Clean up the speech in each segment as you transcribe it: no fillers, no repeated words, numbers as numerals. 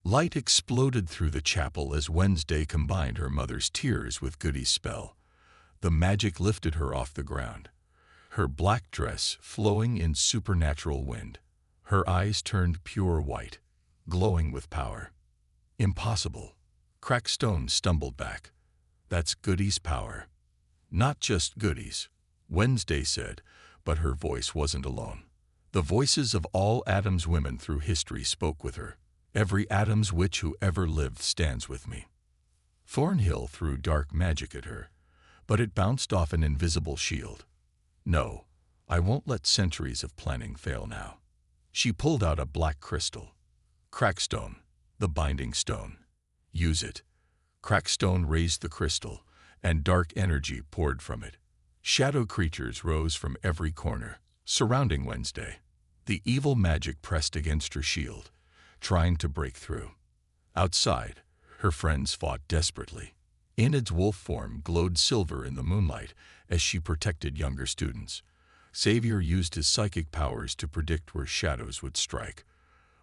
Light exploded through the chapel as Wednesday combined her mother's tears with Goody's spell. The magic lifted her off the ground, her black dress flowing in supernatural wind. Her eyes turned pure white, glowing with power. Impossible. Crackstone stumbled back. That's Goody's power. Not just Goody's, Wednesday said, but her voice wasn't alone. The voices of all Adam's women through history spoke with her. Every Adam's witch who ever lived stands with me. Thornhill threw dark magic at her, but it bounced off an invisible shield. No, I won't let centuries of planning fail now. She pulled out a black crystal. Crackstone, the binding stone. Use it. Crackstone raised the crystal, and dark energy poured from it. Shadow creatures rose from every corner, surrounding Wednesday. The evil magic pressed against her shield, trying to break through. Outside, her friends fought desperately. Enid's wolf form glowed silver in the moonlight as she protected younger students. Xavier used his psychic powers to predict where shadows would strike,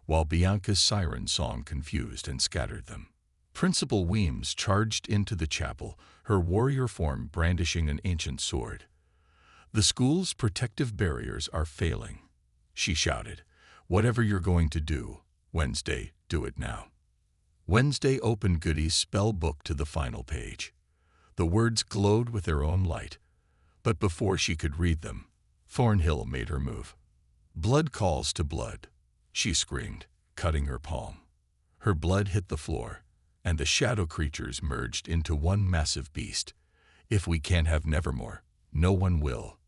while Bianca's siren song confused and scattered them. Principal Weems charged into the chapel, her warrior form brandishing an ancient sword. "The school's protective barriers are failing," she shouted. "Whatever you're going to do, Wednesday, do it now." Wednesday opened Goody's spell book to the final page. The words glowed with their own light, but before she could read them, Thornhill made her move. "Blood calls to blood," she screamed, cutting her palm. Her blood hit the floor, and the shadow creatures merged into one massive beast. "If we can't have Nevermore, no one will."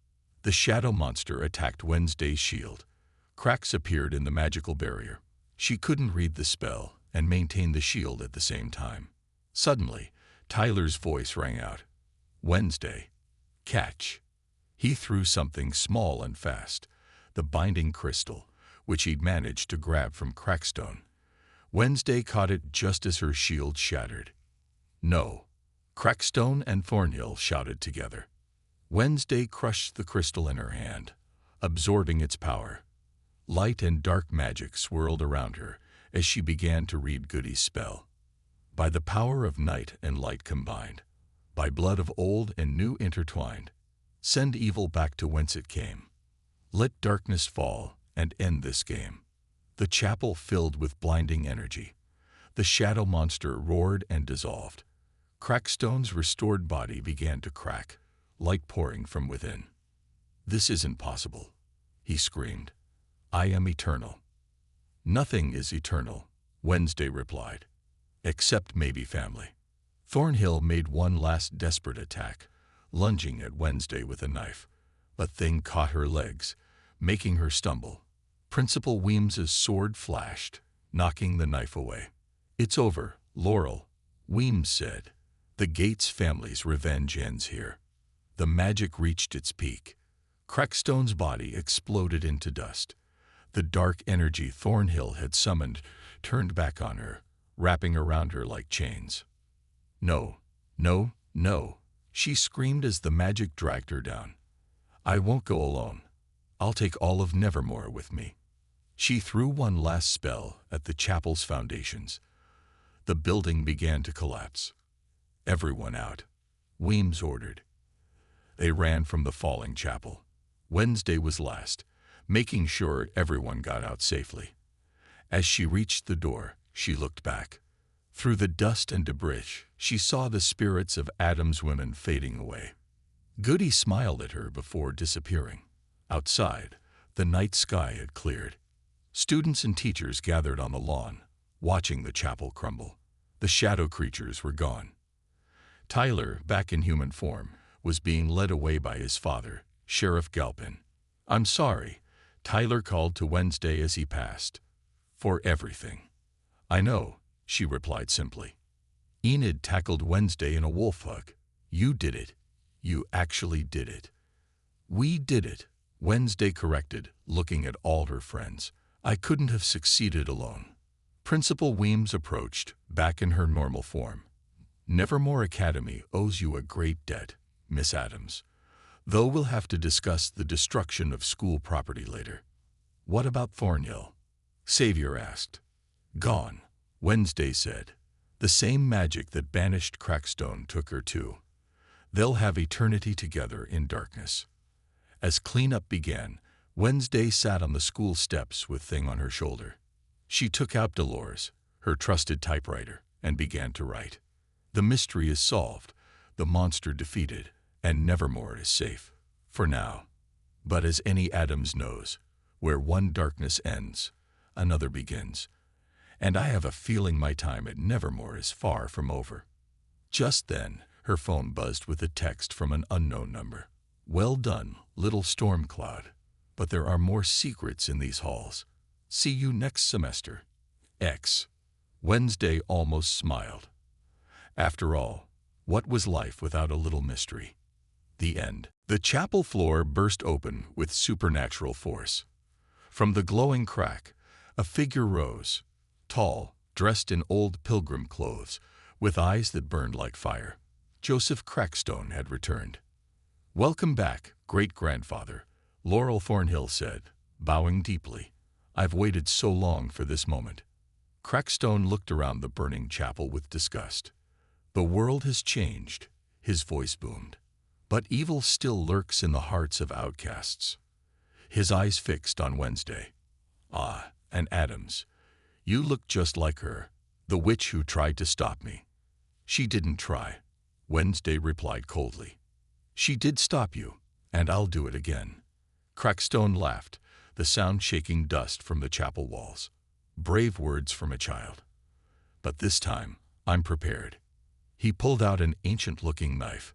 The shadow monster attacked Wednesday's shield. Cracks appeared in the magical barrier. She couldn't read the spell and maintain the shield at the same time. Suddenly, Tyler's voice rang out. "Wednesday, catch." He threw something small and fast, the binding crystal, which he'd managed to grab from Crackstone. Wednesday caught it just as her shield shattered. "No!" Crackstone and Thornhill shouted together. Wednesday crushed the crystal in her hand, absorbing its power. Light and dark magic swirled around her as she began to read Goody's spell. "By the power of night and light combined, by blood of old and new intertwined, send evil back to whence it came. Let darkness fall and end this game." The chapel filled with blinding energy. The shadow monster roared and dissolved. Crackstone's restored body began to crack, light pouring from within. "This isn't possible," he screamed. "I am eternal." "Nothing is eternal," Wednesday replied, "except maybe family." Thornhill made one last desperate attack, lunging at Wednesday with a knife. A thing caught her legs, making her stumble. Principal Weems's sword flashed, knocking the knife away. "It's over, Laurel," Weems said. "The Gates family's revenge ends here." The magic reached its peak. Crackstone's body exploded into dust. The dark energy Thornhill had summoned turned back on her, wrapping around her like chains. "No, no, no," she screamed as the magic dragged her down. "I won't go alone. I'll take all of Nevermore with me." She threw one last spell at the chapel's foundations. The building began to collapse. "Everyone out," Weems ordered. They ran from the falling chapel. Wednesday was last, making sure everyone got out safely. As she reached the door, she looked back. Through the dust and debris, she saw the spirits of Adam's women fading away. Goody smiled at her before disappearing. Outside, the night sky had cleared. Students and teachers gathered on the lawn, watching the chapel crumble. The shadow creatures were gone. Tyler, back in human form, was being led away by his father, Sheriff Galpin. "I'm sorry," Tyler called to Wednesday as he passed. "For everything." "I know," she replied simply. Enid tackled Wednesday in a wolf hug. "You did it. You actually did it." "We did it," Wednesday corrected, looking at all her friends. "I couldn't have succeeded alone." Principal Weems approached, back in her normal form. "Nevermore Academy owes you a great debt, Miss Adams, though we'll have to discuss the destruction of school property later." "What about Thornhill?" Xavier asked. "Gone," Wednesday said. The same magic that banished Crackstone took her too. They'll have eternity together in darkness. As cleanup began, Wednesday sat on the school steps with Thing on her shoulder. She took out Dolores, her trusted typewriter, and began to write. The mystery is solved, the monster defeated, and Nevermore is safe. For now. But as any Adams knows, where one darkness ends, another begins. And I have a feeling my time at Nevermore is far from over. Just then, her phone buzzed with a text from an unknown number. Well done, little storm cloud. But there are more secrets in these halls. See you next semester. X. Wednesday almost smiled. After all, what was life without a little mystery? The end. The chapel floor burst open with supernatural force. From the glowing crack, a figure rose, tall, dressed in old pilgrim clothes, with eyes that burned like fire. Joseph Crackstone had returned. Welcome back, great-grandfather, Laurel Thornhill said, bowing deeply. I've waited so long for this moment. Crackstone looked around the burning chapel with disgust. The world has changed, his voice boomed. But evil still lurks in the hearts of outcasts. His eyes fixed on Wednesday. Ah, and Adams. You look just like her, the witch who tried to stop me. She didn't try, Wednesday replied coldly. She did stop you, and I'll do it again. Crackstone laughed, the sound shaking dust from the chapel walls. Brave words from a child. But this time, I'm prepared. He pulled out an ancient-looking knife.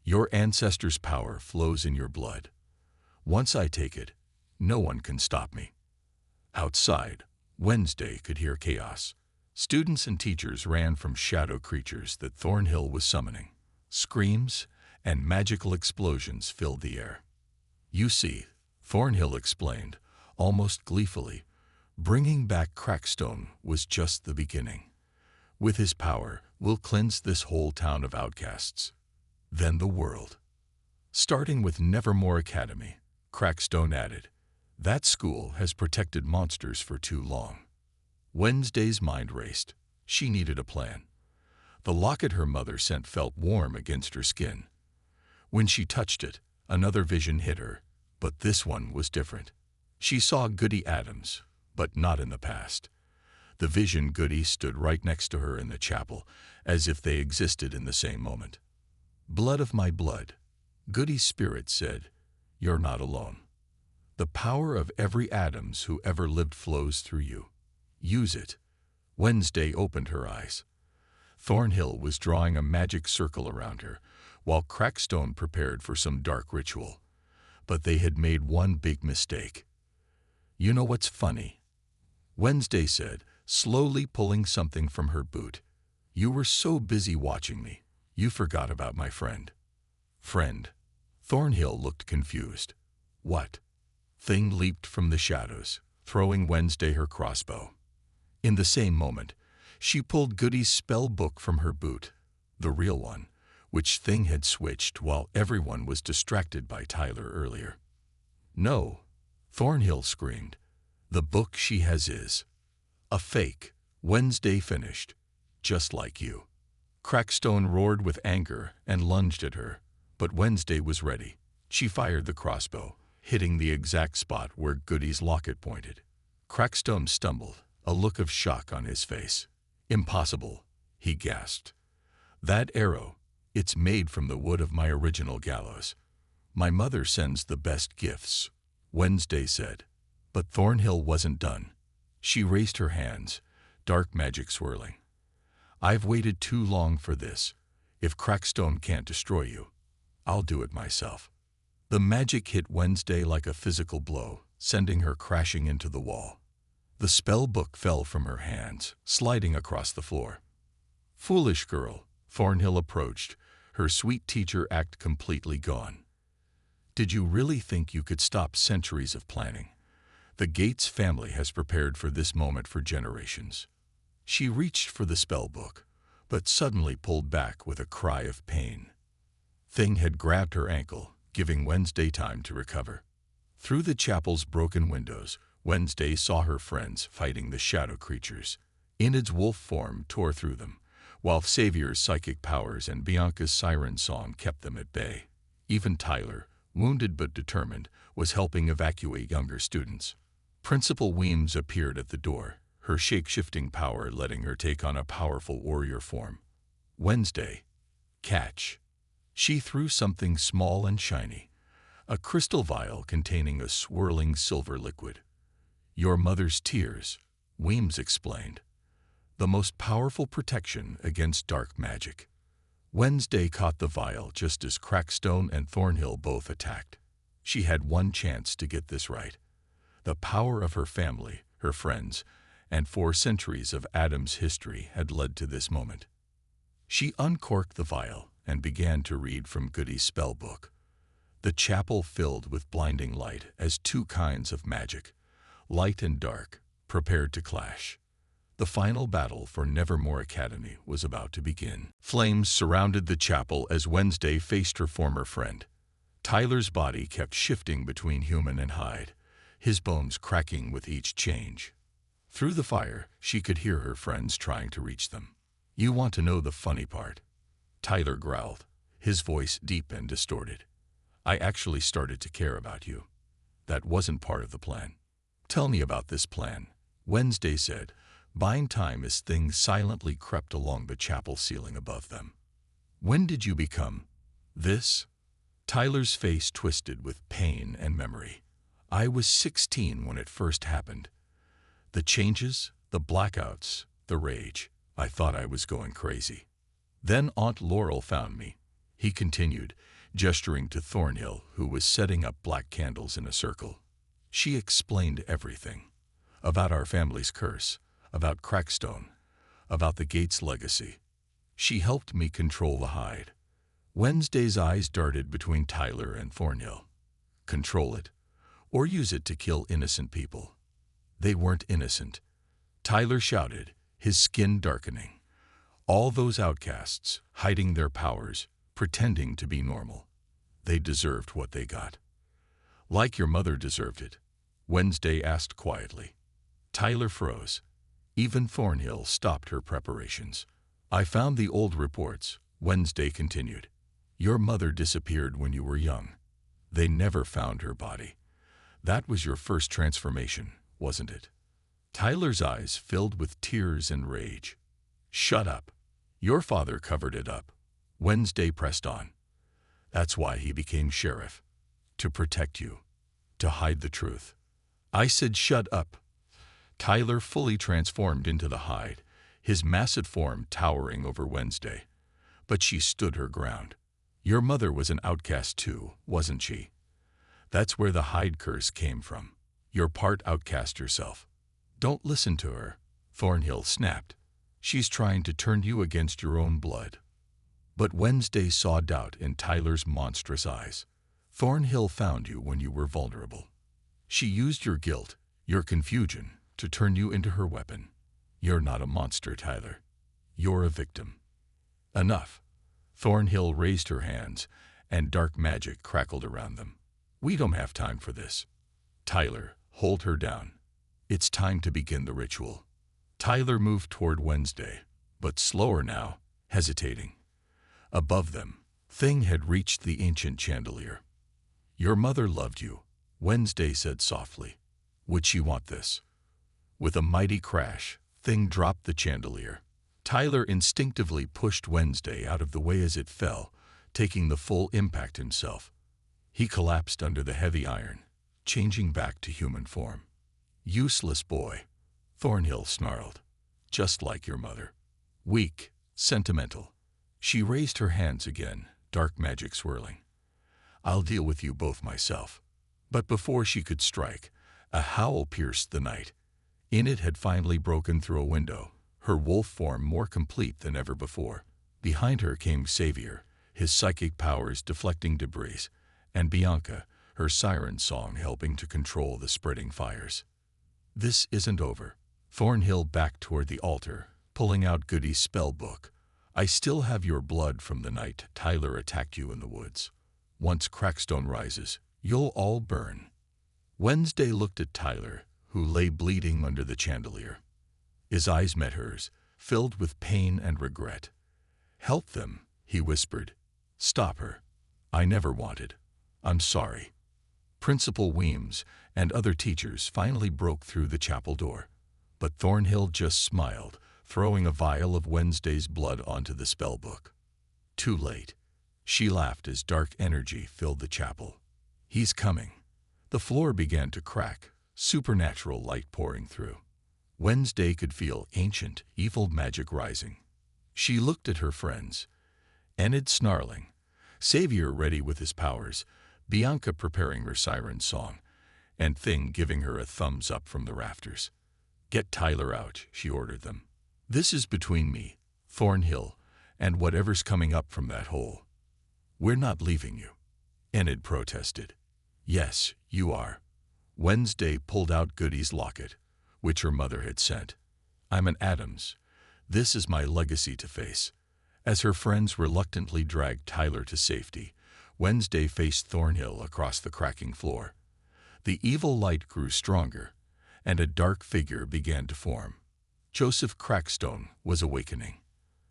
Your ancestors' power flows in your blood. Once I take it, no one can stop me. Outside, Wednesday could hear chaos. Students and teachers ran from shadow creatures that Thornhill was summoning. Screams and magical explosions filled the air. You see, Thornhill explained, almost gleefully, bringing back Crackstone was just the beginning. With his power, we'll cleanse this whole town of outcasts. Then the world. Starting with Nevermore Academy, Crackstone added, that school has protected monsters for too long. Wednesday's mind raced. She needed a plan. The locket her mother sent felt warm against her skin. When she touched it, another vision hit her, but this one was different. She saw Goody Adams, but not in the past. The vision Goody stood right next to her in the chapel, as if they existed in the same moment. Blood of my blood, Goody's spirit said, you're not alone. The power of every Adams who ever lived flows through you. Use it. Wednesday opened her eyes. Thornhill was drawing a magic circle around her, while Crackstone prepared for some dark ritual. But they had made one big mistake. You know what's funny? Wednesday said, slowly pulling something from her boot. You were so busy watching me, you forgot about my friend. Friend? Thornhill looked confused. What? Thing leaped from the shadows, throwing Wednesday her crossbow. In the same moment, she pulled Goody's spell book from her boot, the real one, which Thing had switched while everyone was distracted by Tyler earlier. No, Thornhill screamed. The book she has is a fake. Wednesday finished, just like you. Crackstone roared with anger and lunged at her, but Wednesday was ready. She fired the crossbow, hitting the exact spot where Goody's locket pointed. Crackstone stumbled, a look of shock on his face. Impossible, he gasped. That arrow, it's made from the wood of my original gallows. My mother sends the best gifts, Wednesday said. But Thornhill wasn't done. She raised her hands, dark magic swirling. I've waited too long for this. If Crackstone can't destroy you, I'll do it myself. The magic hit Wednesday like a physical blow, sending her crashing into the wall. The spell book fell from her hands, sliding across the floor. Foolish girl, Thornhill approached, her sweet teacher act completely gone. Did you really think you could stop centuries of planning? The Gates family has prepared for this moment for generations. She reached for the spell book, but suddenly pulled back with a cry of pain. Thing had grabbed her ankle, giving Wednesday time to recover. Through the chapel's broken windows, Wednesday saw her friends fighting the shadow creatures. Enid's wolf form tore through them, while Xavier's psychic powers and Bianca's siren song kept them at bay. Even Tyler, wounded but determined, was helping evacuate younger students. Principal Weems appeared at the door, her shape-shifting power letting her take on a powerful warrior form. Wednesday. Catch. She threw something small and shiny, a crystal vial containing a swirling silver liquid. Your mother's tears, Weems explained. The most powerful protection against dark magic. Wednesday caught the vial just as Crackstone and Thornhill both attacked. She had one chance to get this right. The power of her family, her friends, and 4 centuries of Adam's history had led to this moment. She uncorked the vial and began to read from Goody's spell book. The chapel filled with blinding light as 2 kinds of magic, light and dark, prepared to clash. The final battle for Nevermore Academy was about to begin. Flames surrounded the chapel as Wednesday faced her former friend. Tyler's body kept shifting between human and Hyde, his bones cracking with each change. Through the fire, she could hear her friends trying to reach them. "You want to know the funny part?" Tyler growled, his voice deep and distorted. "I actually started to care about you. That wasn't part of the plan." "Tell me about this plan," Wednesday said, buying time as things silently crept along the chapel ceiling above them. "When did you become this?" Tyler's face twisted with pain and memory. "I was 16 when it first happened. The changes, the blackouts, the rage. I thought I was going crazy. Then Aunt Laurel found me," he continued, gesturing to Thornhill, who was setting up black candles in a circle. "She explained everything. About our family's curse, about Crackstone, about the Gates legacy. She helped me control the Hyde." Wednesday's eyes darted between Tyler and Thornhill. Control it, or use it to kill innocent people. They weren't innocent. Tyler shouted, his skin darkening. All those outcasts, hiding their powers, pretending to be normal. They deserved what they got. "Like your mother deserved it," Wednesday asked quietly. Tyler froze. Even Thornhill stopped her preparations. "I found the old reports," Wednesday continued. "Your mother disappeared when you were young. They never found her body. That was your first transformation, wasn't it?" Tyler's eyes filled with tears and rage. "Shut up. Your father covered it up," Wednesday pressed on. "That's why he became sheriff. To protect you. To hide the truth." "I said shut up." Tyler fully transformed into the Hyde, his massive form towering over Wednesday. But she stood her ground. "Your mother was an outcast too, wasn't she? That's where the Hyde curse came from. You're part outcast yourself." "Don't listen to her," Thornhill snapped. "She's trying to turn you against your own blood." But Wednesday saw doubt in Tyler's monstrous eyes. "Thornhill found you when you were vulnerable. She used your guilt, your confusion, to turn you into her weapon. You're not a monster, Tyler. You're a victim." "Enough." Thornhill raised her hands, and dark magic crackled around them. "We don't have time for this." "Tyler, hold her down. It's time to begin the ritual." Tyler moved toward Wednesday, but slower now, hesitating. Above them, Thing had reached the ancient chandelier. "Your mother loved you," Wednesday said softly. "Would she want this?" With a mighty crash, Thing dropped the chandelier. Tyler instinctively pushed Wednesday out of the way as it fell, taking the full impact himself. He collapsed under the heavy iron, changing back to human form. "Useless boy," Thornhill snarled. "Just like your mother. Weak, sentimental." She raised her hands again, dark magic swirling. "I'll deal with you both myself." But before she could strike, a howl pierced the night. Enid had finally broken through a window, her wolf form more complete than ever before. Behind her came Xavier, his psychic powers deflecting debris, and Bianca, her siren song helping to control the spreading fires. "This isn't over." Thornhill backed toward the altar, pulling out Goody's spell book. "I still have your blood from the night Tyler attacked you in the woods. Once Crackstone rises, you'll all burn." Wednesday looked at Tyler, who lay bleeding under the chandelier. His eyes met hers, filled with pain and regret. "Help them," he whispered. "Stop her. I never wanted. I'm sorry." Principal Weems and other teachers finally broke through the chapel door, but Thornhill just smiled, throwing a vial of Wednesday's blood onto the spellbook. Too late. She laughed as dark energy filled the chapel. "He's coming." The floor began to crack, supernatural light pouring through. Wednesday could feel ancient, evil magic rising. She looked at her friends. Enid snarling, Xavier ready with his powers, Bianca preparing her siren song, and Thing giving her a thumbs up from the rafters. "Get Tyler out," she ordered them. "This is between me, Thornhill, and whatever's coming up from that hole. We're not leaving you." Enid protested. "Yes, you are." Wednesday pulled out Goody's locket, which her mother had sent. "I'm an Adams. This is my legacy to face." As her friends reluctantly dragged Tyler to safety, Wednesday faced Thornhill across the cracking floor. The evil light grew stronger, and a dark figure began to form. Joseph Crackstone was awakening,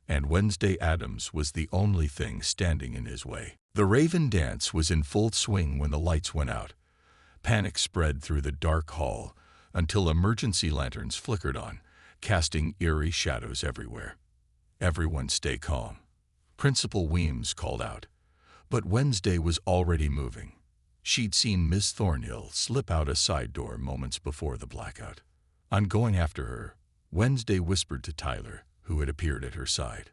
and Wednesday Adams was the only thing standing in his way. The Raven dance was in full swing when the lights went out. Panic spread through the dark hall until emergency lanterns flickered on, casting eerie shadows everywhere. "Everyone stay calm," Principal Weems called out. But Wednesday was already moving. She'd seen Miss Thornhill slip out a side door moments before the blackout. "I'm going after her," Wednesday whispered to Tyler, who had appeared at her side.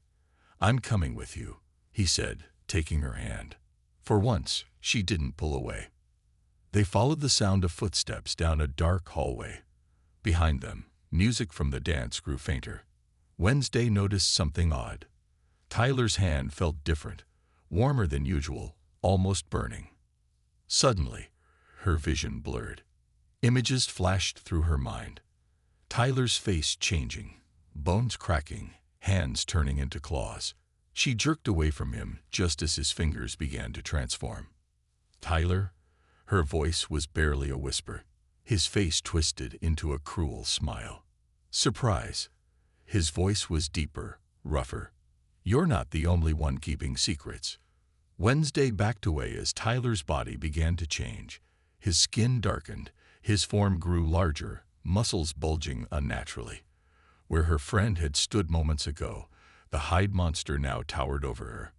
"I'm coming with you," he said, taking her hand. For once, she didn't pull away. They followed the sound of footsteps down a dark hallway. Behind them, music from the dance grew fainter. Wednesday noticed something odd. Tyler's hand felt different, warmer than usual, almost burning. Suddenly, her vision blurred. Images flashed through her mind. Tyler's face changing, bones cracking, hands turning into claws. She jerked away from him just as his fingers began to transform. "Tyler?" Her voice was barely a whisper. His face twisted into a cruel smile. "Surprise." His voice was deeper, rougher. "You're not the only one keeping secrets." Wednesday backed away as Tyler's body began to change. His skin darkened, his form grew larger, muscles bulging unnaturally. Where her friend had stood moments ago, the Hyde monster now towered over her.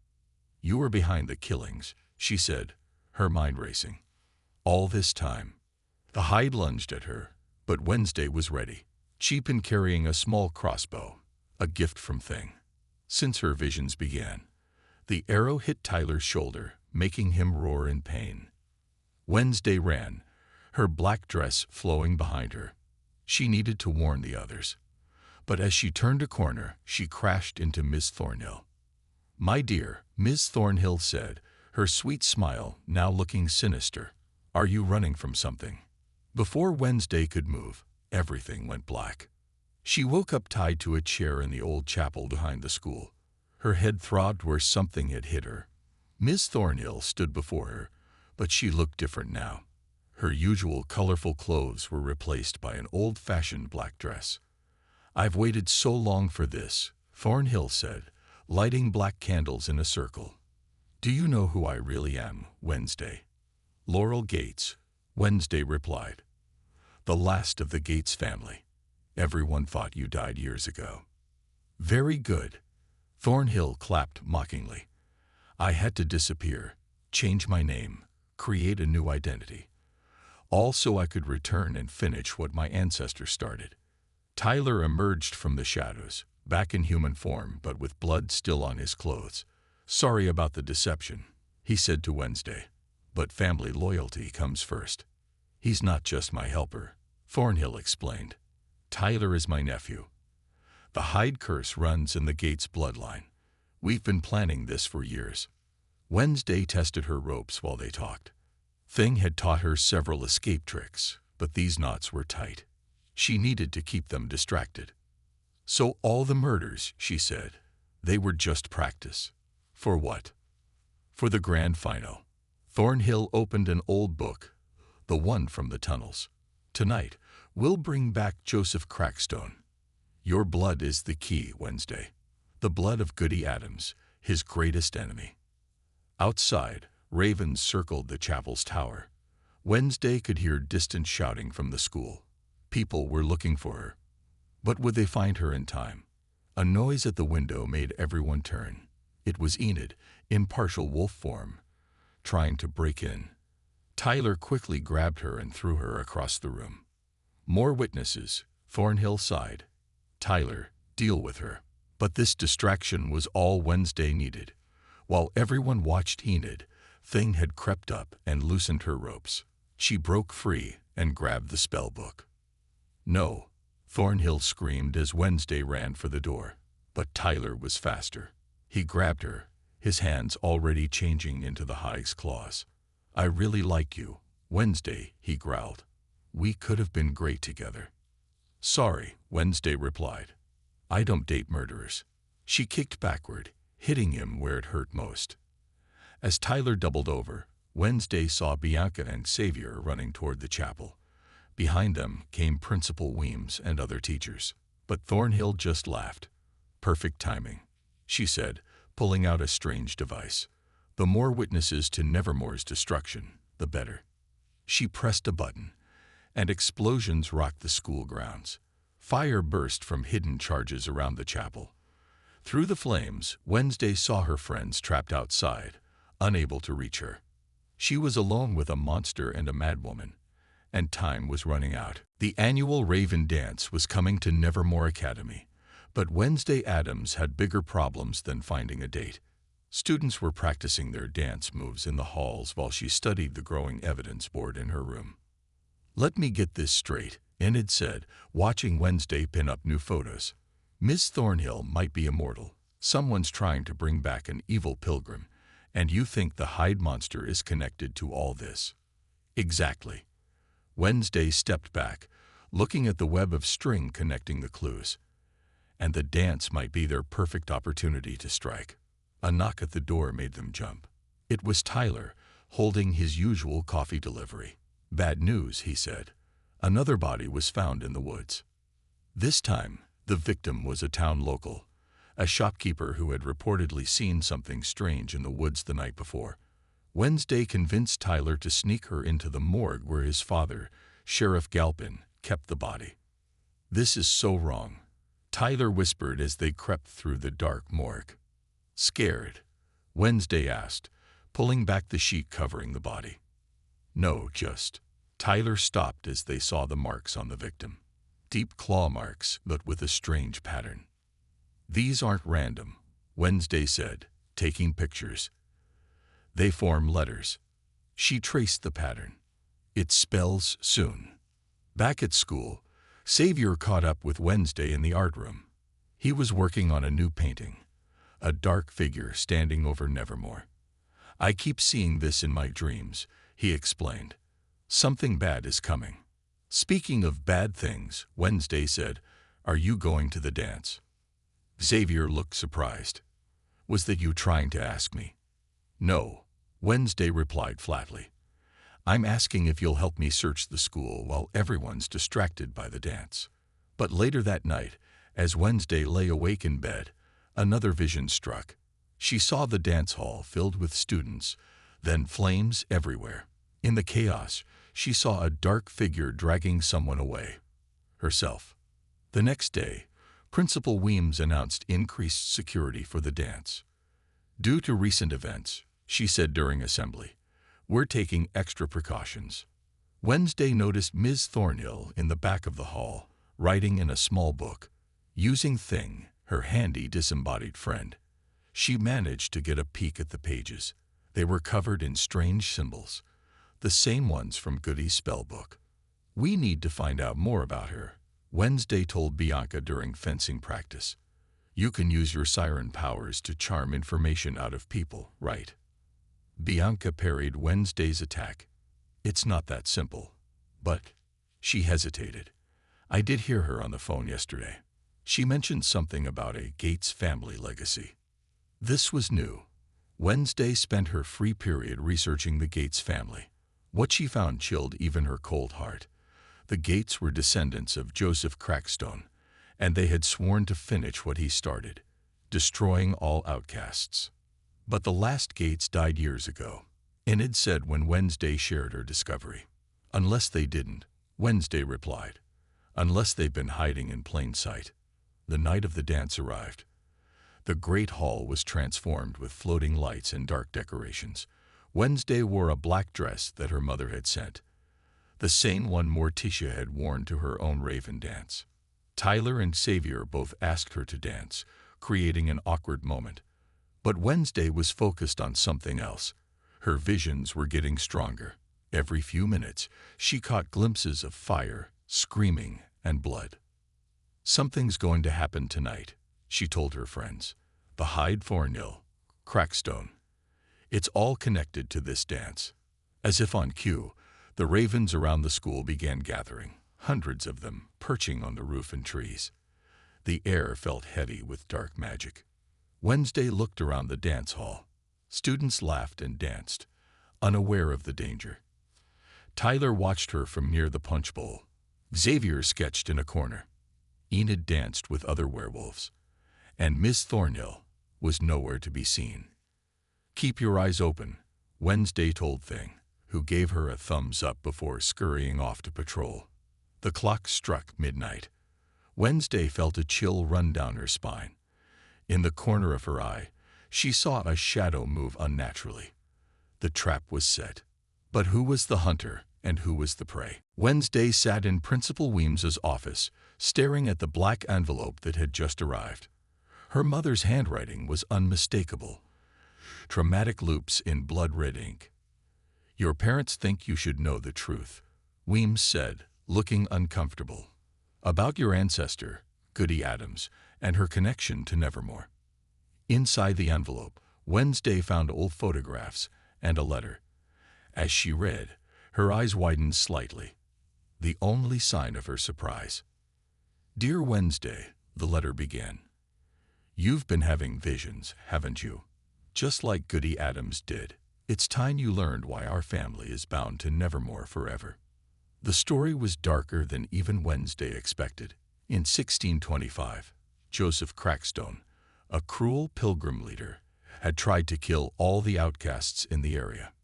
"You were behind the killings," she said, her mind racing. "All this time." The Hyde lunged at her, but Wednesday was ready, cheap and carrying a small crossbow, a gift from Thing. Since her visions began, the arrow hit Tyler's shoulder, making him roar in pain. Wednesday ran, her black dress flowing behind her. She needed to warn the others. But as she turned a corner, she crashed into Miss Thornhill. "My dear," Miss Thornhill said, her sweet smile now looking sinister. "Are you running from something?" Before Wednesday could move, everything went black. She woke up tied to a chair in the old chapel behind the school. Her head throbbed where something had hit her. Miss Thornhill stood before her, but she looked different now. Her usual colorful clothes were replaced by an old-fashioned black dress. "I've waited so long for this," Thornhill said, lighting black candles in a circle. "Do you know who I really am, Wednesday?" "Laurel Gates," Wednesday replied. "The last of the Gates family. Everyone thought you died years ago." "Very good," Thornhill clapped mockingly. "I had to disappear, change my name, create a new identity. All so I could return and finish what my ancestors started." Tyler emerged from the shadows, back in human form but with blood still on his clothes. "Sorry about the deception," he said to Wednesday, "but family loyalty comes first." "He's not just my helper," Thornhill explained. "Tyler is my nephew. The Hyde curse runs in the Gates bloodline. We've been planning this for years." Wednesday tested her ropes while they talked. Thing had taught her several escape tricks, but these knots were tight. She needed to keep them distracted. "So all the murders," she said, "they were just practice. For what?" "For the grand final." Thornhill opened an old book, the one from the tunnels. "Tonight, we'll bring back Joseph Crackstone. Your blood is the key, Wednesday. The blood of Goody Adams, his greatest enemy. Outside, ravens circled the chapel's tower. Wednesday could hear distant shouting from the school. People were looking for her. But would they find her in time? A noise at the window made everyone turn. It was Enid, in partial wolf form, trying to break in. Tyler quickly grabbed her and threw her across the room. More witnesses, Thornhill sighed. Tyler, deal with her. But this distraction was all Wednesday needed. While everyone watched Enid, Thing had crept up and loosened her ropes. She broke free and grabbed the spell book. No, Thornhill screamed as Wednesday ran for the door. But Tyler was faster. He grabbed her, his hands already changing into the Hig's claws. I really like you, Wednesday, he growled. We could have been great together. Sorry, Wednesday replied. I don't date murderers. She kicked backward, hitting him where it hurt most. As Tyler doubled over, Wednesday saw Bianca and Xavier running toward the chapel. Behind them came Principal Weems and other teachers. But Thornhill just laughed. Perfect timing, she said, pulling out a strange device. The more witnesses to Nevermore's destruction, the better. She pressed a button, and explosions rocked the school grounds. Fire burst from hidden charges around the chapel. Through the flames, Wednesday saw her friends trapped outside, unable to reach her. She was alone with a monster and a madwoman, and time was running out. The annual Raven Dance was coming to Nevermore Academy, but Wednesday Adams had bigger problems than finding a date. Students were practicing their dance moves in the halls while she studied the growing evidence board in her room. Let me get this straight, Enid said, watching Wednesday pin up new photos. Miss Thornhill might be immortal. Someone's trying to bring back an evil pilgrim, and you think the Hyde monster is connected to all this? Exactly. Wednesday stepped back, looking at the web of string connecting the clues. And the dance might be their perfect opportunity to strike. A knock at the door made them jump. It was Tyler, holding his usual coffee delivery. Bad news, he said. Another body was found in the woods. This time, the victim was a town local, a shopkeeper who had reportedly seen something strange in the woods the night before. Wednesday convinced Tyler to sneak her into the morgue where his father, Sheriff Galpin, kept the body. This is so wrong, Tyler whispered as they crept through the dark morgue. Scared? Wednesday asked, pulling back the sheet covering the body. No, just. Tyler stopped as they saw the marks on the victim. Deep claw marks, but with a strange pattern. These aren't random, Wednesday said, taking pictures. They form letters. She traced the pattern. It spells soon. Back at school, Xavier caught up with Wednesday in the art room. He was working on a new painting, a dark figure standing over Nevermore. I keep seeing this in my dreams, he explained. Something bad is coming. Speaking of bad things, Wednesday said, are you going to the dance? Xavier looked surprised. Was that you trying to ask me? No, Wednesday replied flatly. I'm asking if you'll help me search the school while everyone's distracted by the dance. But later that night, as Wednesday lay awake in bed, another vision struck. She saw the dance hall filled with students, then flames everywhere. In the chaos, she saw a dark figure dragging someone away. Herself. The next day, Principal Weems announced increased security for the dance. Due to recent events, she said during assembly, we're taking extra precautions. Wednesday noticed Ms. Thornhill in the back of the hall, writing in a small book, using Thing, her handy disembodied friend. She managed to get a peek at the pages. They were covered in strange symbols, the same ones from Goody's spellbook. We need to find out more about her, Wednesday told Bianca during fencing practice. You can use your siren powers to charm information out of people, right? Bianca parried Wednesday's attack. It's not that simple. But, she hesitated. I did hear her on the phone yesterday. She mentioned something about a Gates family legacy. This was new. Wednesday spent her free period researching the Gates family. What she found chilled even her cold heart. The Gates were descendants of Joseph Crackstone, and they had sworn to finish what he started, destroying all outcasts. But the last gates died years ago, Enid said when Wednesday shared her discovery. Unless they didn't, Wednesday replied. Unless they've been hiding in plain sight. The night of the dance arrived. The great hall was transformed with floating lights and dark decorations. Wednesday wore a black dress that her mother had sent, the same one Morticia had worn to her own Raven dance. Tyler and Xavier both asked her to dance, creating an awkward moment. But Wednesday was focused on something else. Her visions were getting stronger. Every few minutes, she caught glimpses of fire, screaming, and blood. Something's going to happen tonight, she told her friends. The Hyde Thornhill, Crackstone. It's all connected to this dance. As if on cue, the ravens around the school began gathering, hundreds of them perching on the roof and trees. The air felt heavy with dark magic. Wednesday looked around the dance hall. Students laughed and danced, unaware of the danger. Tyler watched her from near the punch bowl. Xavier sketched in a corner. Enid danced with other werewolves. And Miss Thornhill was nowhere to be seen. Keep your eyes open, Wednesday told Thing, who gave her a thumbs up before scurrying off to patrol. The clock struck midnight. Wednesday felt a chill run down her spine. In the corner of her eye, she saw a shadow move unnaturally. The trap was set. But who was the hunter and who was the prey? Wednesday sat in Principal Weems's office, staring at the black envelope that had just arrived. Her mother's handwriting was unmistakable. Traumatic loops in blood-red ink. Your parents think you should know the truth, Weems said, looking uncomfortable. About your ancestor, Goody Adams, and her connection to Nevermore. Inside the envelope, Wednesday found old photographs and a letter. As she read, her eyes widened slightly, the only sign of her surprise. Dear Wednesday, the letter began. You've been having visions, haven't you? Just like Goody Adams did. It's time you learned why our family is bound to Nevermore forever. The story was darker than even Wednesday expected. In 1625, Joseph Crackstone, a cruel pilgrim leader, had tried to kill all the outcasts in the area.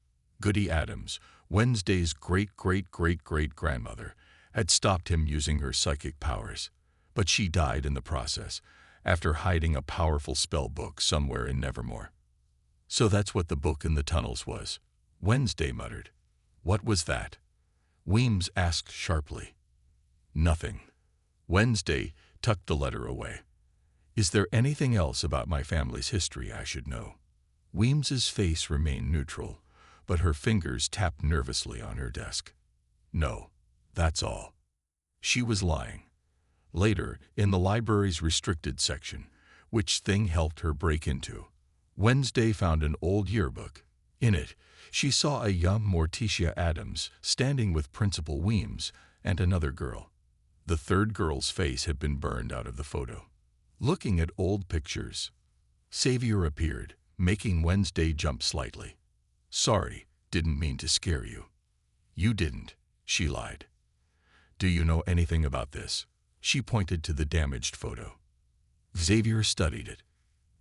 Goody Adams, Wednesday's great-great-great-great-grandmother, had stopped him using her psychic powers, but she died in the process, after hiding a powerful spell book somewhere in Nevermore. So that's what the book in the tunnels was, Wednesday muttered. What was that? Weems asked sharply. Nothing. Wednesday tucked the letter away. Is there anything else about my family's history I should know? Weems's face remained neutral, but her fingers tapped nervously on her desk. No, that's all. She was lying. Later, in the library's restricted section, which Thing helped her break into, Wednesday found an old yearbook. In it, she saw a young Morticia Adams standing with Principal Weems and another girl. The third girl's face had been burned out of the photo. Looking at old pictures, Xavier appeared, making Wednesday jump slightly. Sorry, didn't mean to scare you. You didn't, she lied. Do you know anything about this? She pointed to the damaged photo. Xavier studied it.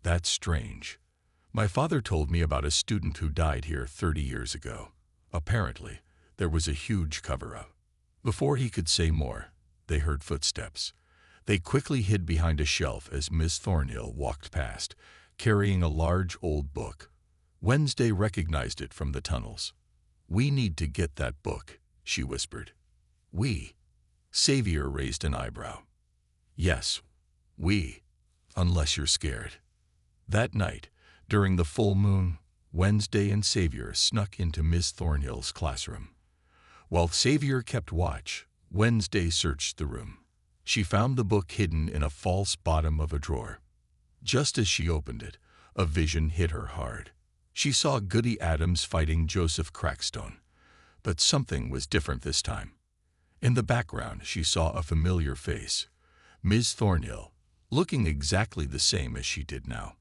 That's strange. My father told me about a student who died here 30 years ago. Apparently, there was a huge cover-up. Before he could say more, they heard footsteps. They quickly hid behind a shelf as Miss Thornhill walked past, carrying a large old book. Wednesday recognized it from the tunnels. We need to get that book, she whispered. We? Xavier raised an eyebrow. Yes, we, unless you're scared. That night, during the full moon, Wednesday and Xavier snuck into Miss Thornhill's classroom. While Xavier kept watch, Wednesday searched the room. She found the book hidden in a false bottom of a drawer. Just as she opened it, a vision hit her hard. She saw Goody Adams fighting Joseph Crackstone, but something was different this time. In the background, she saw a familiar face, Miss Thornhill, looking exactly the same as she did now.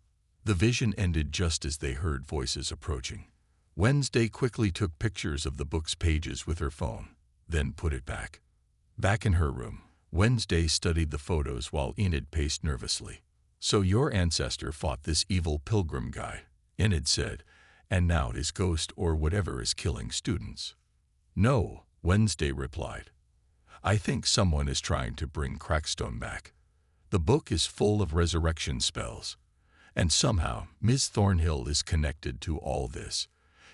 The vision ended just as they heard voices approaching. Wednesday quickly took pictures of the book's pages with her phone, then put it back. Back in her room, Wednesday studied the photos while Enid paced nervously. "So your ancestor fought this evil pilgrim guy," Enid said, "and now his ghost or whatever is killing students." "No," Wednesday replied. "I think someone is trying to bring Crackstone back. The book is full of resurrection spells. And somehow, Ms. Thornhill is connected to all this.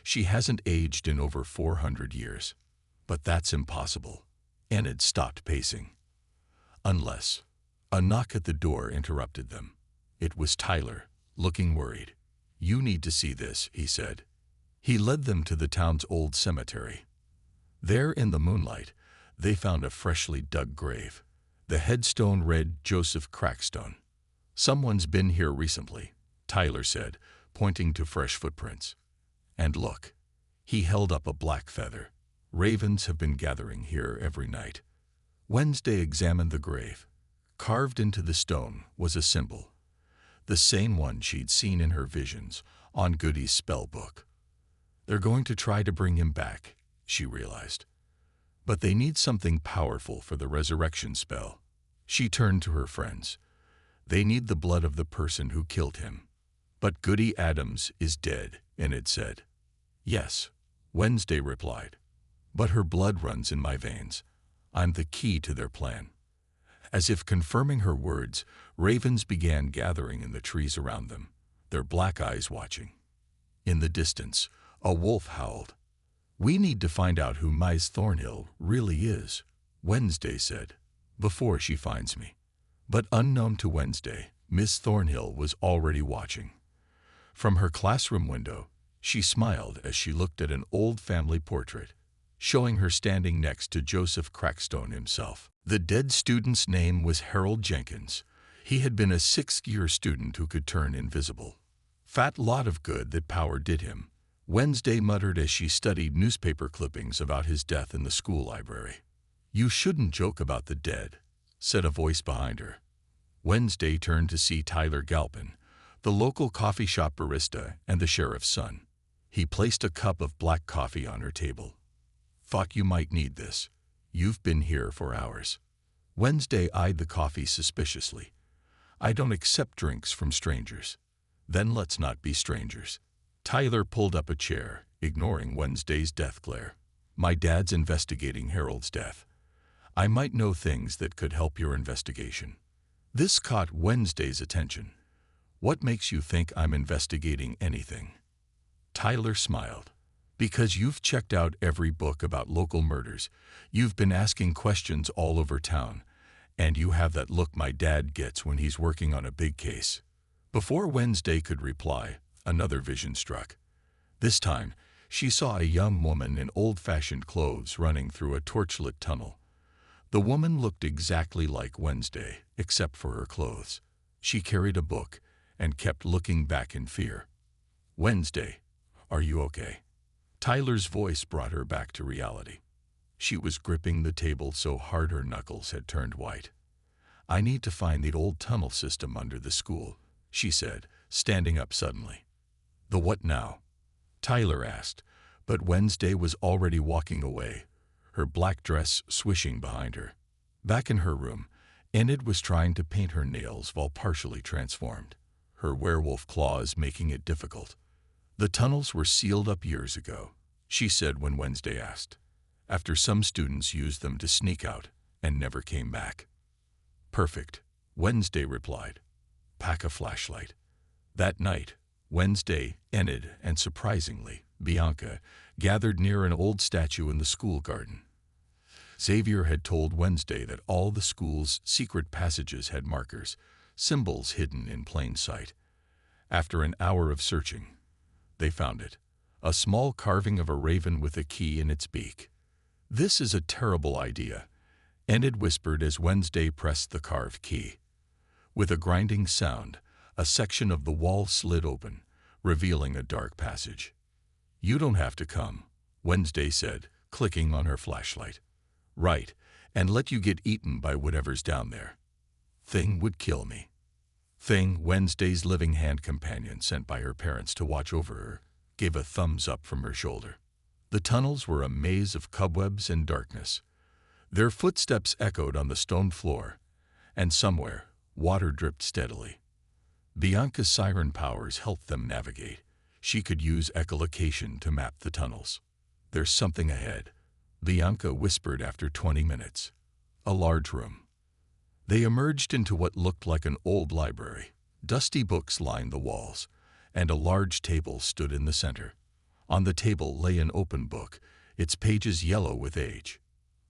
She hasn't aged in over 400 years. But that's impossible." Enid stopped pacing. Unless. A knock at the door interrupted them. It was Tyler, looking worried. "You need to see this," he said. He led them to the town's old cemetery. There in the moonlight, they found a freshly dug grave. The headstone read Joseph Crackstone. "Someone's been here recently," Tyler said, pointing to fresh footprints. "And look." He held up a black feather. "Ravens have been gathering here every night." Wednesday examined the grave. Carved into the stone was a symbol, the same one she'd seen in her visions on Goody's spell book. "They're going to try to bring him back," she realized. "But they need something powerful for the resurrection spell." She turned to her friends. "They need the blood of the person who killed him." "But Goody Adams is dead," Enid said. "Yes," Wednesday replied. "But her blood runs in my veins. I'm the key to their plan." As if confirming her words, ravens began gathering in the trees around them, their black eyes watching. In the distance, a wolf howled. "We need to find out who Ms. Thornhill really is," Wednesday said, "before she finds me." But unknown to Wednesday, Miss Thornhill was already watching. From her classroom window, she smiled as she looked at an old family portrait, showing her standing next to Joseph Crackstone himself. The dead student's name was Harold Jenkins. He had been a sixth-year student who could turn invisible. "Fat lot of good that power did him," Wednesday muttered as she studied newspaper clippings about his death in the school library. "You shouldn't joke about the dead," said a voice behind her. Wednesday turned to see Tyler Galpin, the local coffee shop barista and the sheriff's son. He placed a cup of black coffee on her table. "Thought you might need this. You've been here for hours." Wednesday eyed the coffee suspiciously. "I don't accept drinks from strangers." "Then let's not be strangers." Tyler pulled up a chair, ignoring Wednesday's death glare. "My dad's investigating Harold's death. I might know things that could help your investigation." This caught Wednesday's attention. "What makes you think I'm investigating anything?" Tyler smiled. "Because you've checked out every book about local murders, you've been asking questions all over town, and you have that look my dad gets when he's working on a big case." Before Wednesday could reply, another vision struck. This time, she saw a young woman in old-fashioned clothes running through a torchlit tunnel. The woman looked exactly like Wednesday, except for her clothes. She carried a book and kept looking back in fear. "Wednesday, are you okay?" Tyler's voice brought her back to reality. She was gripping the table so hard her knuckles had turned white. "I need to find the old tunnel system under the school," she said, standing up suddenly. "The what now?" Tyler asked, but Wednesday was already walking away, her black dress swishing behind her. Back in her room, Enid was trying to paint her nails while partially transformed, her werewolf claws making it difficult. "The tunnels were sealed up years ago," she said when Wednesday asked, "after some students used them to sneak out and never came back." "Perfect," Wednesday replied. "Pack a flashlight." That night, Wednesday, Enid, and surprisingly, Bianca, gathered near an old statue in the school garden. Xavier had told Wednesday that all the school's secret passages had markers, symbols hidden in plain sight. After an hour of searching, they found it, a small carving of a raven with a key in its beak. "This is a terrible idea," Enid whispered as Wednesday pressed the carved key. With a grinding sound, a section of the wall slid open, revealing a dark passage. "You don't have to come," Wednesday said, clicking on her flashlight. "Right, and let you get eaten by whatever's down there." "Thing would kill me." Thing, Wednesday's living hand companion sent by her parents to watch over her, gave a thumbs up from her shoulder. The tunnels were a maze of cobwebs and darkness. Their footsteps echoed on the stone floor, and somewhere, water dripped steadily. Bianca's siren powers helped them navigate. She could use echolocation to map the tunnels. "There's something ahead," Bianca whispered after 20 minutes. A large room. They emerged into what looked like an old library. Dusty books lined the walls, and a large table stood in the center. On the table lay an open book, its pages yellow with age.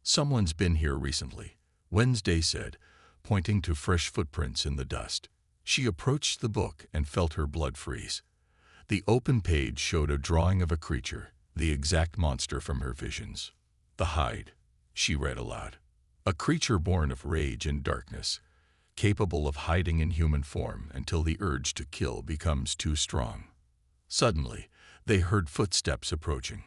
"Someone's been here recently," Wednesday said, pointing to fresh footprints in the dust. She approached the book and felt her blood freeze. The open page showed a drawing of a creature, the exact monster from her visions. "The Hide," she read aloud. "A creature born of rage and darkness, capable of hiding in human form until the urge to kill becomes too strong." Suddenly, they heard footsteps approaching.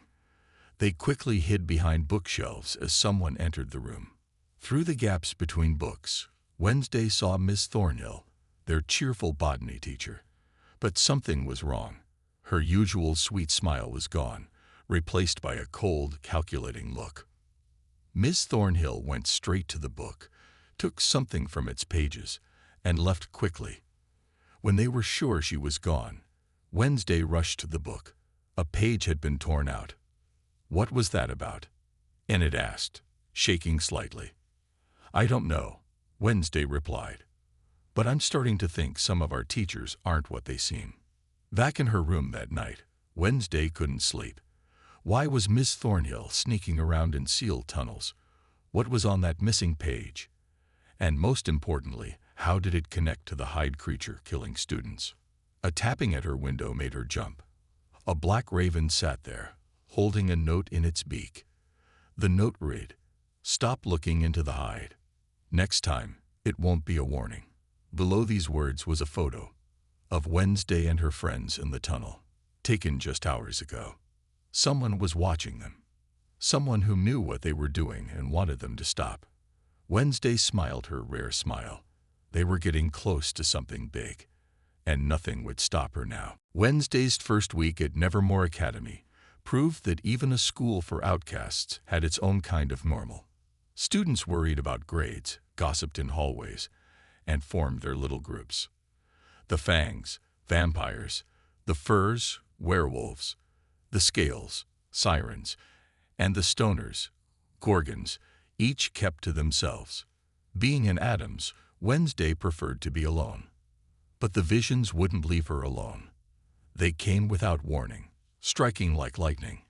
They quickly hid behind bookshelves as someone entered the room. Through the gaps between books, Wednesday saw Miss Thornhill, their cheerful botany teacher. But something was wrong. Her usual sweet smile was gone, replaced by a cold, calculating look. Miss Thornhill went straight to the book, took something from its pages, and left quickly. When they were sure she was gone, Wednesday rushed to the book. A page had been torn out. "What was that about?" Enid asked, shaking slightly. "I don't know," Wednesday replied. "But I'm starting to think some of our teachers aren't what they seem." Back in her room that night, Wednesday couldn't sleep. Why was Miss Thornhill sneaking around in sealed tunnels? What was on that missing page? And most importantly, how did it connect to the Hide creature killing students? A tapping at her window made her jump. A black raven sat there, holding a note in its beak. The note read, "Stop looking into the Hide. Next time, it won't be a warning." Below these words was a photo of Wednesday and her friends in the tunnel, taken just hours ago. Someone was watching them. Someone who knew what they were doing and wanted them to stop. Wednesday smiled her rare smile. They were getting close to something big, and nothing would stop her now. Wednesday's first week at Nevermore Academy proved that even a school for outcasts had its own kind of normal. Students worried about grades, gossiped in hallways, and formed their little groups. The Fangs, vampires, the Furs, werewolves, the Scales, sirens, and the Stoners, gorgons, each kept to themselves. Being in Adams, Wednesday preferred to be alone. But the visions wouldn't leave her alone. They came without warning, striking like lightning.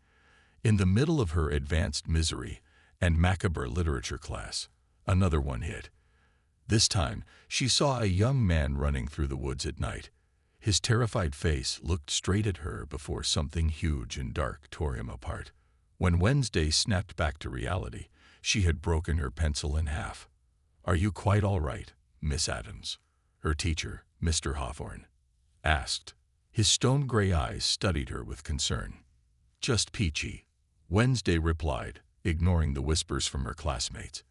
In the middle of her advanced misery and macabre literature class, another one hit. This time, she saw a young man running through the woods at night. His terrified face looked straight at her before something huge and dark tore him apart. When Wednesday snapped back to reality, she had broken her pencil in half. "Are you quite all right, Miss Adams?" her teacher, Mr. Hawthorne, asked. His stone-gray eyes studied her with concern. "Just peachy," Wednesday replied, ignoring the whispers from her classmates.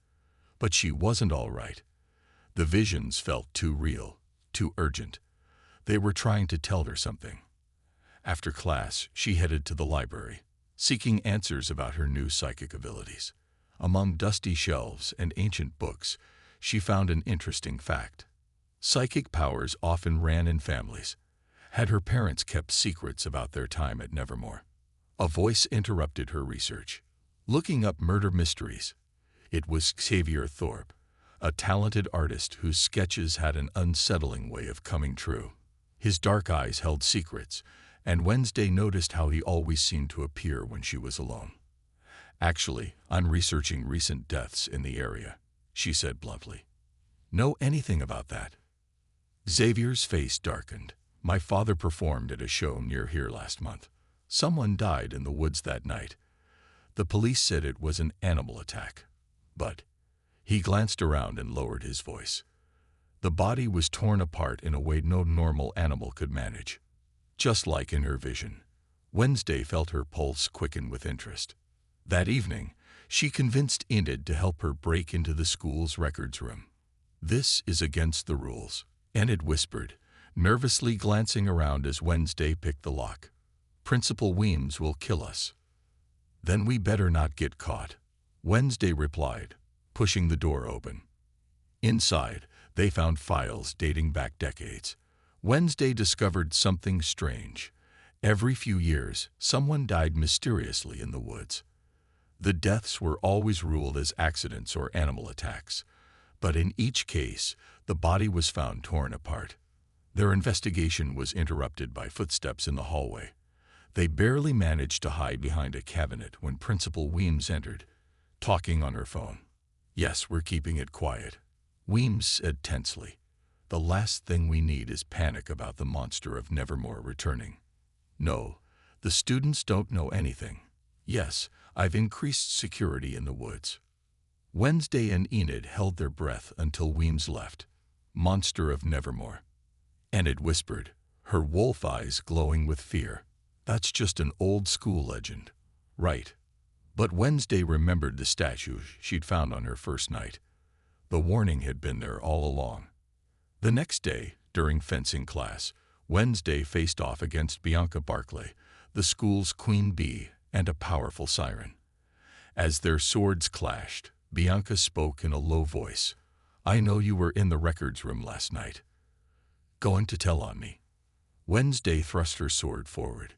But she wasn't all right. The visions felt too real, too urgent. They were trying to tell her something. After class, she headed to the library, seeking answers about her new psychic abilities. Among dusty shelves and ancient books, she found an interesting fact. Psychic powers often ran in families. Had her parents kept secrets about their time at Nevermore? A voice interrupted her research. Looking up murder mysteries, it was Xavier Thorpe, a talented artist whose sketches had an unsettling way of coming true. His dark eyes held secrets, and Wednesday noticed how he always seemed to appear when she was alone. "Actually, I'm researching recent deaths in the area," she said bluntly. "Know anything about that?" Xavier's face darkened. "My father performed at a show near here last month. Someone died in the woods that night. The police said it was an animal attack. But..." He glanced around and lowered his voice. "The body was torn apart in a way no normal animal could manage." Just like in her vision, Wednesday felt her pulse quicken with interest. That evening, she convinced Enid to help her break into the school's records room. "This is against the rules," Enid whispered, nervously glancing around as Wednesday picked the lock. "Principal Weems will kill us." "Then we better not get caught," Wednesday replied, pushing the door open. Inside, they found files dating back decades. Wednesday discovered something strange. Every few years, someone died mysteriously in the woods. The deaths were always ruled as accidents or animal attacks, but in each case, the body was found torn apart. Their investigation was interrupted by footsteps in the hallway. They barely managed to hide behind a cabinet when Principal Weems entered, talking on her phone. "Yes, we're keeping it quiet," Weems said tensely. "The last thing we need is panic about the monster of Nevermore returning. No, the students don't know anything. Yes, I've increased security in the woods." Wednesday and Enid held their breath until Weems left. "Monster of Nevermore." Enid whispered, her wolf eyes glowing with fear. "That's just an old-school legend." "Right." But Wednesday remembered the statue she'd found on her first night. The warning had been there all along. The next day, during fencing class, Wednesday faced off against Bianca Barclay, the school's queen bee and a powerful siren. As their swords clashed, Bianca spoke in a low voice. "I know you were in the records room last night. Going to tell on me?" Wednesday thrust her sword forward.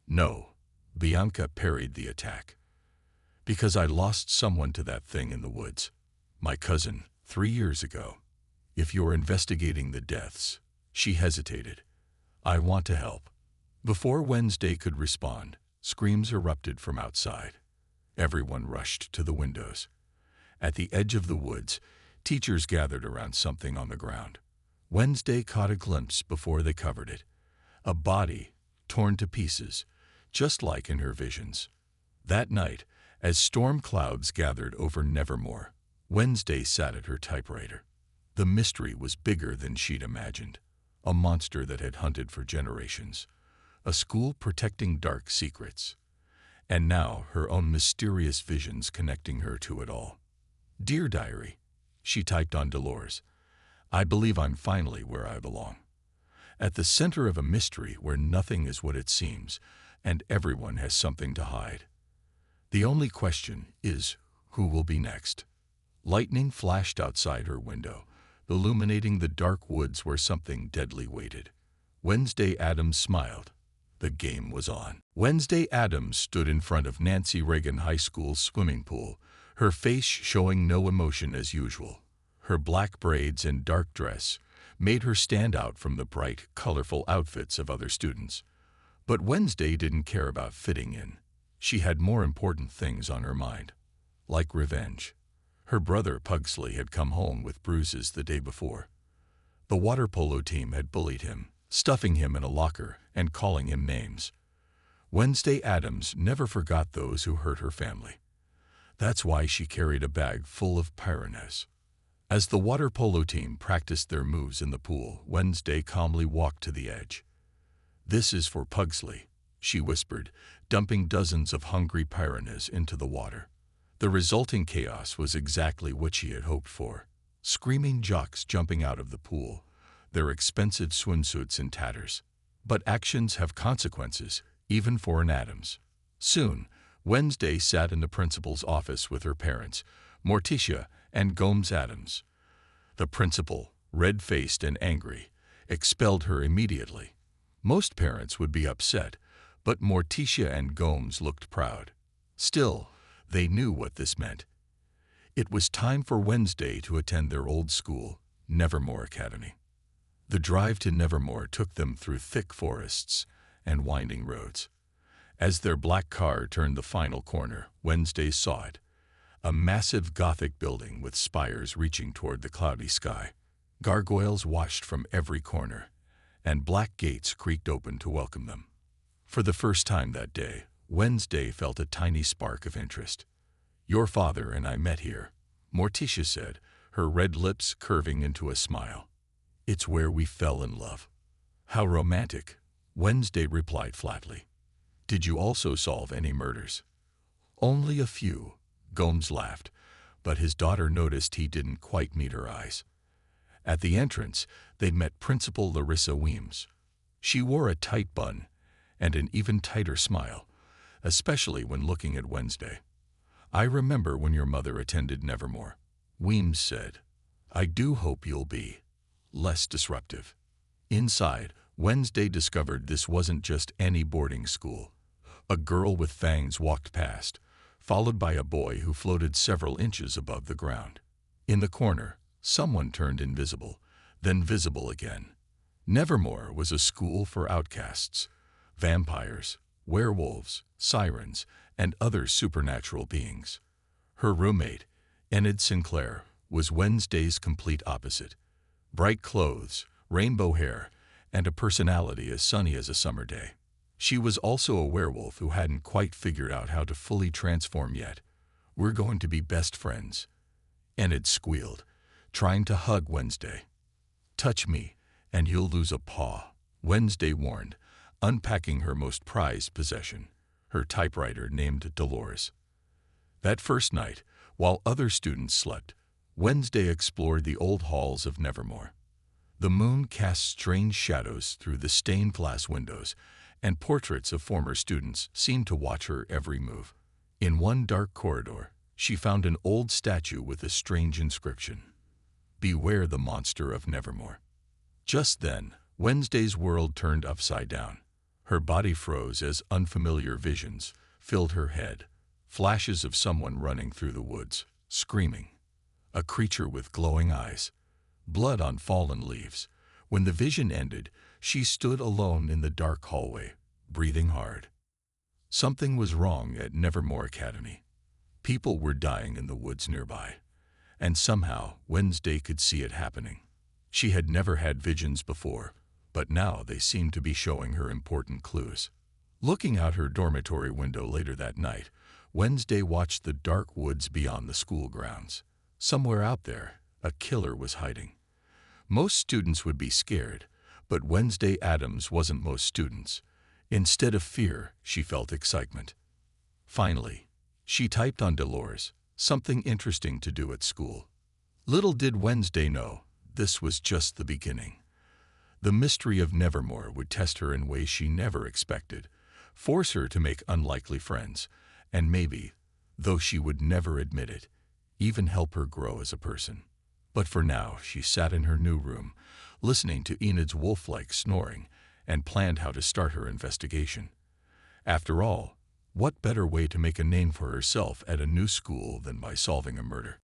"No," Bianca parried the attack. "Because I lost someone to that thing in the woods. My cousin, 3 years ago. If you're investigating the deaths," she hesitated, "I want to help." Before Wednesday could respond, screams erupted from outside. Everyone rushed to the windows. At the edge of the woods, teachers gathered around something on the ground. Wednesday caught a glimpse before they covered it. A body, torn to pieces, just like in her visions. That night, as storm clouds gathered over Nevermore, Wednesday sat at her typewriter. The mystery was bigger than she'd imagined. A monster that had hunted for generations. A school protecting dark secrets. And now her own mysterious visions connecting her to it all. "Dear Diary," she typed on Dolores, "I believe I'm finally where I belong. At the center of a mystery where nothing is what it seems, and everyone has something to hide. The only question is, who will be next?" Lightning flashed outside her window, illuminating the dark woods where something deadly waited. Wednesday Adams smiled. The game was on. Wednesday Adams stood in front of Nancy Reagan High School's swimming pool, her face showing no emotion as usual. Her black braids and dark dress made her stand out from the bright, colorful outfits of other students. But Wednesday didn't care about fitting in. She had more important things on her mind, like revenge. Her brother Pugsley had come home with bruises the day before. The water polo team had bullied him, stuffing him in a locker and calling him names. Wednesday Adams never forgot those who hurt her family. That's why she carried a bag full of pyroness. As the water polo team practiced their moves in the pool, Wednesday calmly walked to the edge. "This is for Pugsley," she whispered, dumping dozens of hungry pyroness into the water. The resulting chaos was exactly what she had hoped for. Screaming jocks jumping out of the pool, their expensive swimsuits in tatters. But actions have consequences, even for an Adams. Soon, Wednesday sat in the principal's office with her parents, Morticia and Gomes Adams. The principal, red-faced and angry, expelled her immediately. Most parents would be upset, but Morticia and Gomes looked proud. Still, they knew what this meant. It was time for Wednesday to attend their old school, Nevermore Academy. The drive to Nevermore took them through thick forests and winding roads. As their black car turned the final corner, Wednesday saw it. A massive Gothic building with spires reaching toward the cloudy sky. Gargoyles washed from every corner, and black gates creaked open to welcome them. For the first time that day, Wednesday felt a tiny spark of interest. "Your father and I met here," Morticia said, her red lips curving into a smile. "It's where we fell in love." "How romantic," Wednesday replied flatly. "Did you also solve any murders?" "Only a few," Gomes laughed, but his daughter noticed he didn't quite meet her eyes. At the entrance, they met Principal Larissa Weems. She wore a tight bun and an even tighter smile, especially when looking at Wednesday. "I remember when your mother attended Nevermore. Weems said, "I do hope you'll be less disruptive." Inside, Wednesday discovered this wasn't just any boarding school. A girl with fangs walked past, followed by a boy who floated several inches above the ground. In the corner, someone turned invisible, then visible again. Nevermore was a school for outcasts, vampires, werewolves, sirens, and other supernatural beings. Her roommate, Enid Sinclair, was Wednesday's complete opposite. Bright clothes, rainbow hair, and a personality as sunny as a summer day. She was also a werewolf who hadn't quite figured out how to fully transform yet. "We're going to be best friends," Enid squealed, trying to hug Wednesday. "Touch me, and you'll lose a paw," Wednesday warned, unpacking her most prized possession, her typewriter named Dolores. That first night, while other students slept, Wednesday explored the old halls of Nevermore. The moon cast strange shadows through the stained glass windows, and portraits of former students seemed to watch her every move. In one dark corridor, she found an old statue with a strange inscription: "Beware the monster of Nevermore." Just then, Wednesday's world turned upside down. Her body froze as unfamiliar visions filled her head. Flashes of someone running through the woods, screaming. A creature with glowing eyes. Blood on fallen leaves. When the vision ended, she stood alone in the dark hallway, breathing hard. Something was wrong at Nevermore Academy. People were dying in the woods nearby, and somehow Wednesday could see it happening. She had never had visions before, but now they seemed to be showing her important clues. Looking out her dormitory window later that night, Wednesday watched the dark woods beyond the school grounds. Somewhere out there, a killer was hiding. Most students would be scared, but Wednesday Addams wasn't most students. Instead of fear, she felt excitement. Finally, she typed on Dolores, "Something interesting to do at school." Little did Wednesday know, this was just the beginning. The mystery of Nevermore would test her in ways she never expected, force her to make unlikely friends, and maybe, though she would never admit it, even help her grow as a person. But for now, she sat in her new room, listening to Enid's wolf-like snoring, and planned how to start her investigation. After all, what better way to make a name for herself at a new school than by solving a murder?